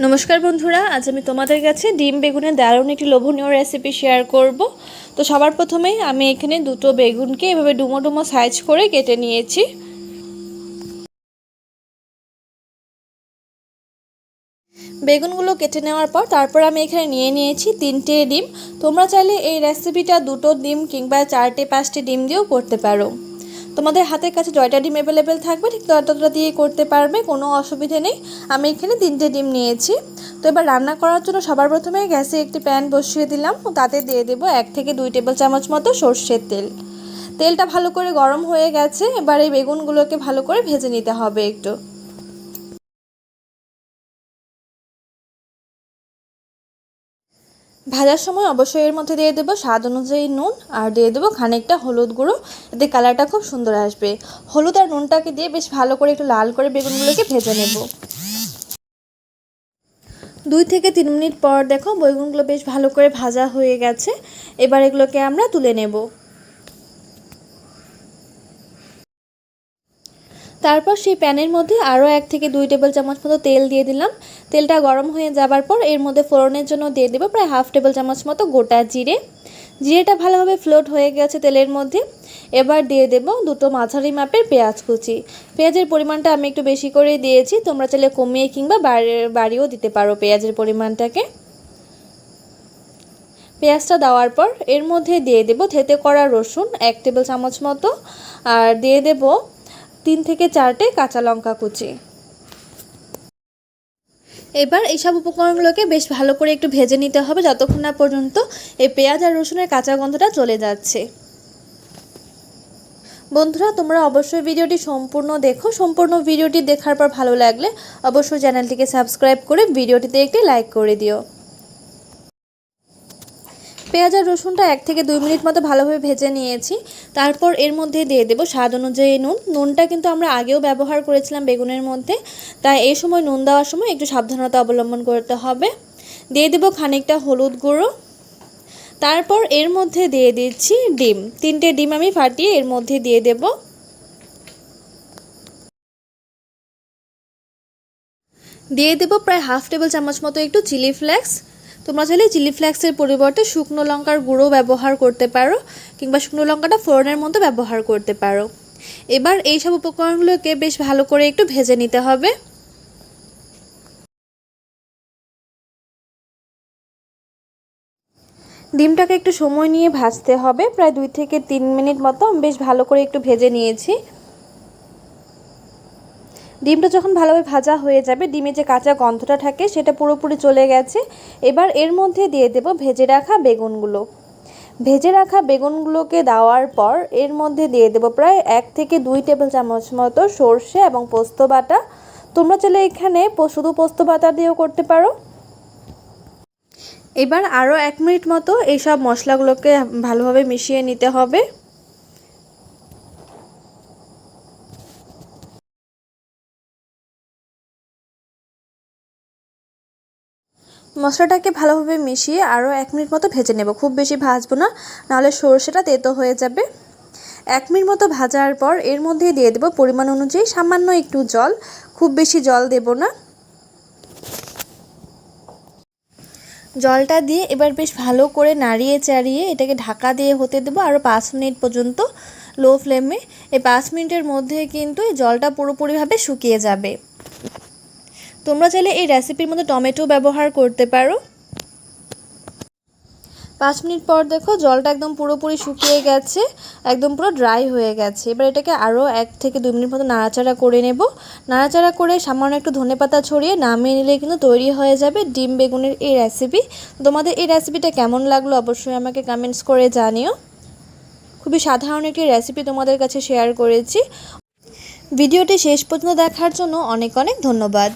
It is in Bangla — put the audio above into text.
নমস্কার বন্ধুরা, আজ আমি তোমাদের কাছে ডিম বেগুনের দারুণ একটি লোভনীয় রেসিপি শেয়ার করব। তো সবার প্রথমেই আমি এখানে দুটো বেগুনকে এভাবে ডুমো ডুমো সাইজ করে কেটে নিয়েছি। বেগুনগুলো কেটে নেওয়ার পর তারপর আমি এখানে নিয়ে নিয়েছি 3টে ডিম। তোমরা চাইলে এই রেসিপিটা 2টো ডিম কিংবা 4টে 5টে ডিম দিয়েও করতে পারো। তোমাদের হাতের কাছে জয়টা ডিম অ্যাভেলেবেল থাকবে, ঠিক ততটা দিয়ে করতে পারবে, কোনো অসুবিধে নেই। আমি এখানে 3টে ডিম নিয়েছি। তো এবার রান্না করার জন্য সবার প্রথমে গ্যাসে একটি প্যান বসিয়ে দিলাম। তাতে দিয়ে দেবো 1 থেকে 2 টেবিল চামচ মতো সর্ষের তেল। তেলটা ভালো করে গরম হয়ে গেছে। এবার এই বেগুনগুলোকে ভালো করে ভেজে নিতে হবে একটু। ভাজার সময় অবশ্যই এর মধ্যে দিয়ে দেবো স্বাদ অনুযায়ী নুন, আর দিয়ে দেবো খানিকটা হলুদ গুঁড়ো। এতে কালারটা খুব সুন্দর আসবে। হলুদ আর নুনটাকে দিয়ে বেশ ভালো করে একটু লাল করে বেগুনগুলোকে ভেজে নেব। 2 থেকে 3 মিনিট পর দেখো বেগুনগুলো বেশ ভালো করে ভাজা হয়ে গেছে। এবার এগুলোকে আমরা তুলে নেব। তারপর সেই প্যানের মধ্যে আরও 1 থেকে 2 টেবিল চামচ মতো তেল দিয়ে দিলাম। তেলটা গরম হয়ে যাবার পর এর মধ্যে ফোড়নের জন্য দিয়ে দেবো প্রায় 1/2 টেবিল চামচ মতো গোটা জিরে। জিরেটা ভালোভাবে ফ্লোট হয়ে গেছে তেলের মধ্যে। এবার দিয়ে দেবো 2টো মাঝারি মাপের পেঁয়াজ কুচি। পেঁয়াজের পরিমাণটা আমি একটু বেশি করে দিয়েছি, তোমরা চাইলে কমিয়ে কিংবা বাড়িয়েও দিতে পারো পেঁয়াজের পরিমাণটাকে। পেঁয়াজটা দেওয়ার পর এর মধ্যে দিয়ে দেবো থেতে করা রসুন 1 টেবিল চামচ মতো, আর দিয়ে দেবো 3 থেকে 4টে কাঁচা লঙ্কা কুচি। এবার এইসব উপকরণগুলোকে বেশ ভালো করে একটু ভেজে নিতে হবে যতক্ষণ না পর্যন্ত এই পেঁয়াজ আর রসুনের কাঁচা গন্ধটা চলে যাচ্ছে। বন্ধুরা, তোমরা অবশ্যই ভিডিওটি সম্পূর্ণ দেখো। সম্পূর্ণ ভিডিওটি দেখার পর ভালো লাগলে অবশ্যই চ্যানেলটিকে সাবস্ক্রাইব করে ভিডিওটিতে একটি লাইক করে দিও। পেঁয়াজ আর রসুনটা 1 থেকে 2 মিনিট মতো ভালোভাবে ভেজে নিয়েছি। তারপর এর মধ্যে দিয়ে দেবো স্বাদ অনুযায়ী নুন। নুনটা কিন্তু আমরা আগেও ব্যবহার করেছিলাম বেগুনের মধ্যে, তাই এই সময় নুন দেওয়ার সময় একটু সাবধানতা অবলম্বন করতে হবে। দিয়ে দেবো খানিকটা হলুদ গুঁড়ো। তারপর এর মধ্যে দিয়ে দিচ্ছি ডিম। 3টে ডিম আমি ফাটিয়ে এর মধ্যে দিয়ে দেব। দিয়ে দেবো প্রায় 1/2 টেবিল চামচ মতো একটু চিলি ফ্লেক্স। তোমরা চাইলে চিলি ফ্লেক্সের পরিবর্তে শুকনো লঙ্কার গুঁড়ো ব্যবহার করতে পারো, কিংবা শুকনো লঙ্কাটা ফোড়নের মধ্যে ব্যবহার করতে পারো। এবার এই সব উপকরণগুলোকে বেশ ভালো করে একটু ভেজে নিতে হবে। ডিমটাকে একটু সময় নিয়ে ভাজতে হবে, প্রায় 2 থেকে 3 মিনিট মতো বেশ ভালো করে একটু ভেজে নিয়েছি। ডিমটা যখন ভালোভাবে ভাজা হয়ে যাবে, ডিমে যে কাঁচা গন্ধটা থাকে সেটা পুরোপুরি চলে গেছে। এবার এর মধ্যে দিয়ে দেব ভেজে রাখা বেগুনগুলো। ভেজে রাখা বেগুনগুলোকে দেওয়ার পর এর মধ্যে দিয়ে দেব প্রায় 1 থেকে 2 টেবিল চামচ মতো সর্ষে এবং পোস্ত বাটা। তোমরা চাইলে এখানে শুধু পোস্ত বাটা দিয়েও করতে পারো। এবার আরও 1 মিনিট মতো এইসব মশলাগুলোকে ভালোভাবে মিশিয়ে নিতে হবে। মশলাটাকে ভালোভাবে মিশিয়ে আরও 1 মিনিট মতো ভেজে নেব। খুব বেশি ভাজবো না, নাহলে সর্ষেটা তেতো হয়ে যাবে। 1 মিনিট মতো ভাজার পর এর মধ্যে দিয়ে দেব পরিমাণ অনুযায়ী সামান্য একটু জল। খুব বেশি জল দেব না। জলটা দিয়ে এবার বেশ ভালো করে নাড়িয়ে চাড়িয়ে এটাকে ঢাকা দিয়ে হতে দেবো আরও 5 মিনিট পর্যন্ত লো ফ্লেমে। এই 5 মিনিটের মধ্যে কিন্তু এই জলটা পুরোপুরিভাবে শুকিয়ে যাবে। তোমরা চাইলে এই রেসিপির মধ্যে টমেটো ব্যবহার করতে পারো। 5 মিনিট পর দেখো জলটা একদম পুরোপুরি শুকিয়ে গেছে, একদম পুরো ড্রাই হয়ে গেছে। এবার এটাকে আরও 1 থেকে 2 মিনিট মতো নাড়াচাড়া করে নেব। নাড়াচাড়া করে সামান্য একটু ধনেপাতা ছড়িয়ে নামিয়ে নিলে কিন্তু তৈরি হয়ে যাবে ডিম বেগুনের এই রেসিপি। তোমাদের এই রেসিপিটা কেমন লাগলো অবশ্যই আমাকে কমেন্টস করে জানিও। খুবই সাধারণ একটি রেসিপি তোমাদের কাছে শেয়ার করেছি। ভিডিওটি শেষ পর্যন্ত দেখার জন্য অনেক অনেক ধন্যবাদ।